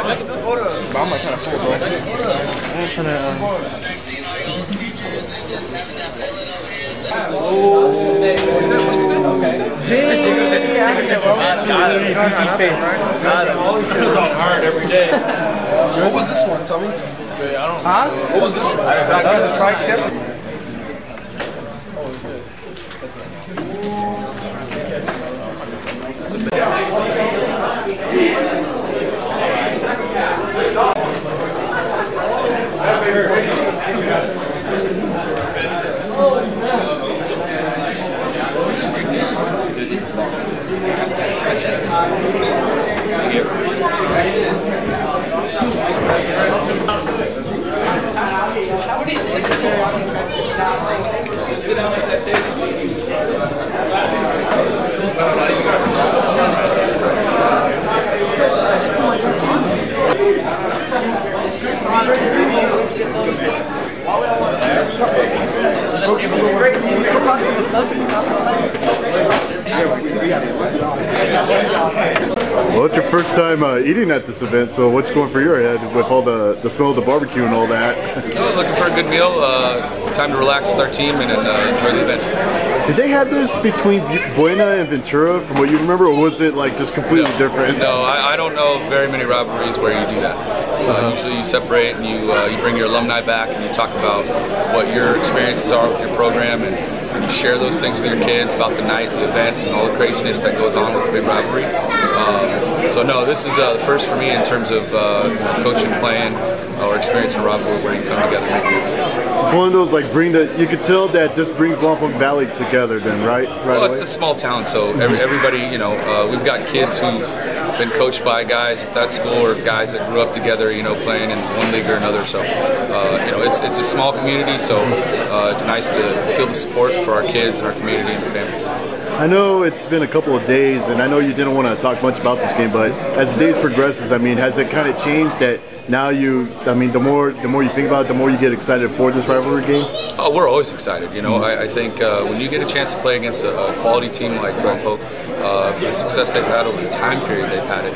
I'm like kind of full, bro. I'm trying hard every day. What was this one? Tell me. I don't know. Huh? What was this one? That was a tri-tip. Sit down at that table. Well, it's your first time eating at this event, so what's going for your head with all the smell of the barbecue and all that? Looking for a good meal, time to relax with our team and enjoy the event. Did they have this between Buena and Ventura, from what you remember, or was it like just completely different? No, I don't know of very many rivalries where you do that. Usually you separate and you bring your alumni back and you talk about what your experiences are with your program, and you share those things with your kids about the night, the event, and all the craziness that goes on with a big rivalry. So no, this is the first for me in terms of coaching, playing, or experiencing a rivalry where you come together and make it. It's one of those like you could tell that this brings Lompoc Valley together then, right? Well, it's a small town, so everybody, we've got kids who've been coached by guys at that school or guys that grew up together, playing in one league or another. So, it's a small community, so it's nice to feel the support for our kids and our community and the families. I know it's been a couple of days, and I know you didn't want to talk much about this game, but as the days progresses, I mean, has it kind of changed that now the more you think about it, the more you get excited for this rivalry game? Oh, we're always excited. I think when you get a chance to play against a quality team like Lompoc, for the success they've had over the time period they've had it,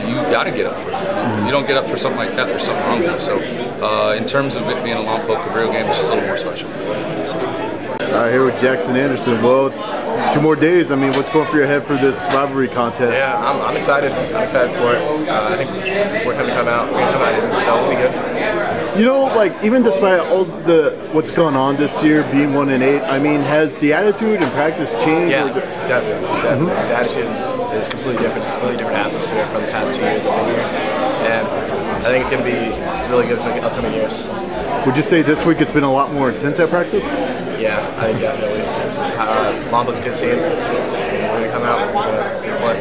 you got to get up for it. If you don't get up for something like that, there's something wrong with it. So, in terms of it being a Lompoc and Cabrillo game, it's just a little more special. Here with Jackson Anderson. Well, it's 2 more days. I mean, what's going through your head for this rivalry contest? Yeah, I'm excited. I'm excited for it. I think we're going to come out. So it'll be good. Like even despite all what's going on this year, being 1-8, I mean, has the attitude and practice changed? Yeah, definitely. The attitude is completely different. It's a really different atmosphere from the past 2 years I've been here, and I think it's going to be really good for the upcoming years. Would you say this week it's been a lot more intense at practice? Yeah, I think definitely. Lompoc's a good team. We're going to come out. We're going to play.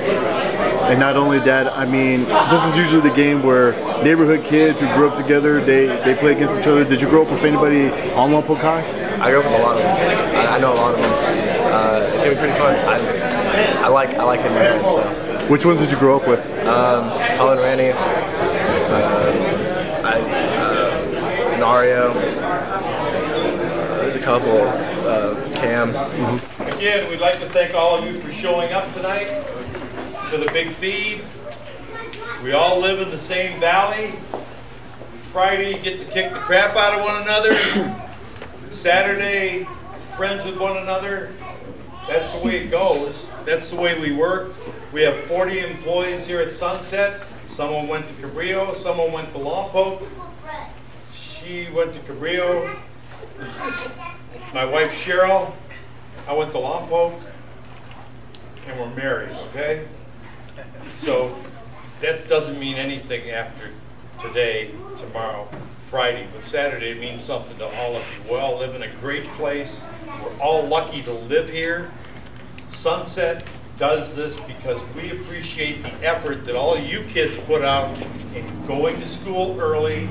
And not only that, I mean, this is usually the game where neighborhood kids who grew up together, they play against each other. Did you grow up with anybody on Lompoc High? I grew up with a lot of them. I know a lot of them. It's going to be pretty fun. I like hitting my head, so. Which ones did you grow up with? Colin Randy, Denario, there's a couple, Cam. Again, we'd like to thank all of you for showing up tonight to the big feed. We all live in the same valley. Friday, you get to kick the crap out of one another. Saturday, friends with one another. That's the way it goes. That's the way we work. We have 40 employees here at Sunset. Someone went to Cabrillo, someone went to Lompoc. She went to Cabrillo. My wife Cheryl, I went to Lompoc, and we're married, okay? So that doesn't mean anything after today, tomorrow, Friday, but Saturday it means something to all of you. We all live in a great place. We're all lucky to live here. Sunset does this because we appreciate the effort that all you kids put out in going to school early,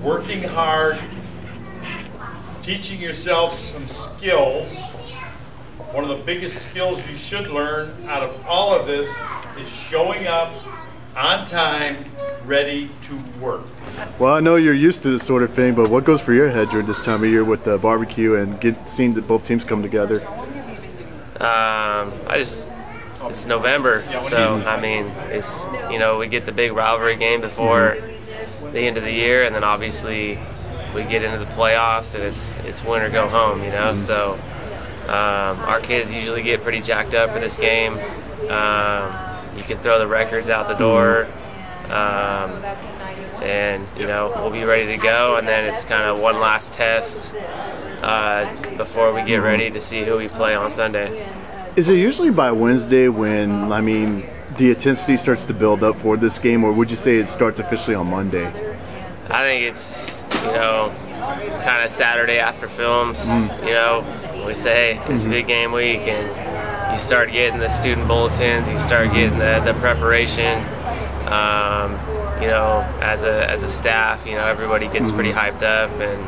working hard, teaching yourself some skills. One of the biggest skills you should learn out of all of this is showing up on time, ready to work. Well, I know you're used to this sort of thing, but what goes through your head during this time of year with the barbecue and seeing that both teams come together? I just it's November, so I mean, it's, you know, we get the big rivalry game before the end of the year, and then obviously we get into the playoffs, and it's win or go home, you know. So our kids usually get pretty jacked up for this game. You can throw the records out the door, and you know, we'll be ready to go, and then it's kind of one last test before we get ready to see who we play on Sunday. Is it usually by Wednesday when, I mean, the intensity starts to build up for this game, or would you say it starts officially on Monday? I think it's, you know, kind of Saturday after films. You know, we say it's big game week, and you start getting the student bulletins, you start getting the preparation. You know, as a staff, you know, everybody gets pretty hyped up, and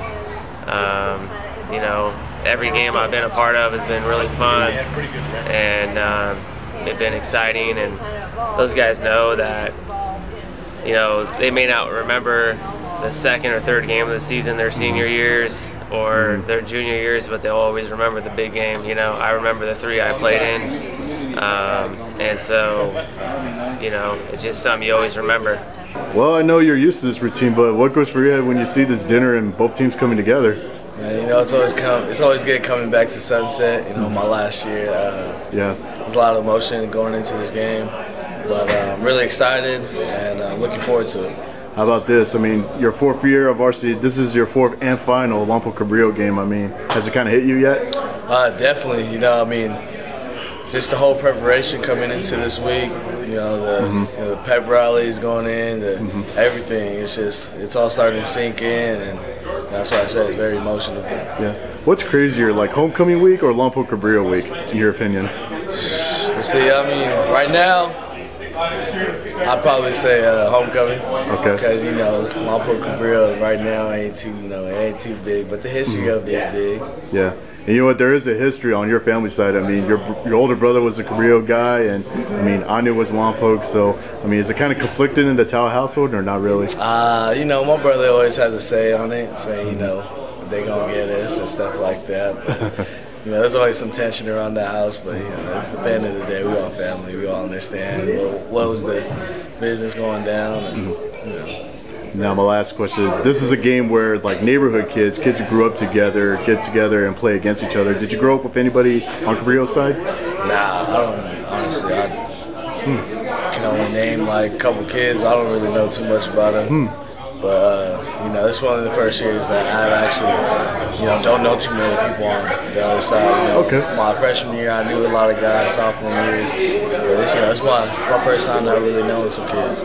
you know, every game I've been a part of has been really fun, and it's been exciting, and those guys know that, you know, they may not remember the second or third game of the season their senior years or their junior years, but they'll always remember the big game. You know, I remember the 3 I played in, and so, you know, it's just something you always remember. Well, I know you're used to this routine, but what goes through your head when you see this dinner and both teams coming together? Man, you know, it's always good coming back to Sunset. You know, my last year. There's a lot of emotion going into this game, but I'm really excited and looking forward to it. How about this? I mean, your 4th year of varsity. This is your 4th and final Lompoc and Cabrillo game. I mean, has it kind of hit you yet? Definitely. You know, I mean, just the whole preparation coming into this week. You know, the pep rallies going in, everything. It's all starting to sink in, and that's why I say it's very emotional. Yeah. What's crazier, like homecoming week or Lompoc and Cabrillo week, in your opinion? See, I mean, right now, I'd probably say homecoming. Okay. Because, you know, Lompoc and Cabrillo right now ain't too big, but the history of it is big. Yeah. And you know what? There is a history on your family side. I mean, your older brother was a Cabrillo guy, and I mean, Anya was Lompoc. So, I mean, is it kind of conflicted in the Tao household, or not really? You know, my brother always has a say on it, saying, you know, they gonna get us and stuff like that. But, you know, there's always some tension around the house, but, you know, at the end of the day, we all family. We all understand what was the business going down, and, you know. Now my last question, this is a game where like neighborhood kids who grew up together, get together and play against each other. Did you grow up with anybody on Cabrillo's side? Nah, I don't, honestly. I can only name like a couple kids. I don't really know too much about them. But, you know, it's one of the first years that I've actually, you know, don't know too many people on the other side. You know, okay. My freshman year, I knew a lot of guys, sophomore years. But this, you know, it's my first time not really knowing some kids.